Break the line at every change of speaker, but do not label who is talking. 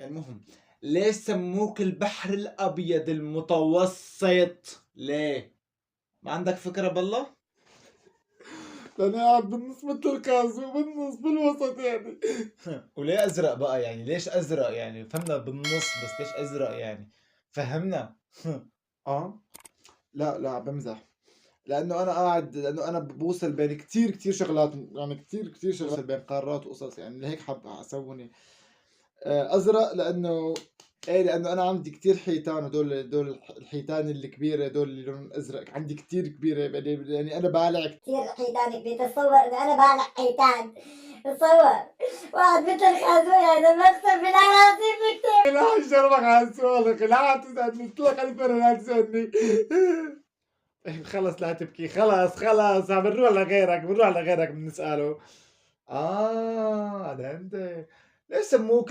المهم، ليه سموك البحر الأبيض المتوسط؟ ليه؟ ما عندك فكرة بالله؟
لأني قاعد بالنص مثل القازي وبالنص بالوسط يعني.
وليه أزرق بقى يعني؟ ليش أزرق يعني؟ فهمنا بالنص، بس ليش أزرق يعني؟ فهمنا.
آه، لأ بامزح. لأنه أنا بوصل بين كتير شغلات، يعني كتير شغلات بين قارات وقصص، يعني لهيك حاب أسوّني أزرق. لأنه أنا عندي كتير حيتان، هدول الحيتان الكبيرة، هدول اللي لونهم أزرق عندي كتير كبيرة، يعني أنا بالع
كثير حيتان كبير. تتصور انه انا بالع حيتان؟ تصور واحد مثل الخازوق هذا مكتب بالله العظيم مكتب.
لا شربك على سؤالك، لا تسألني، قلت لك ألف مرة لا تسألني. خلص لا تبكي، خلص بنروح لغيرك بنسأله. ده أنت ليش سموك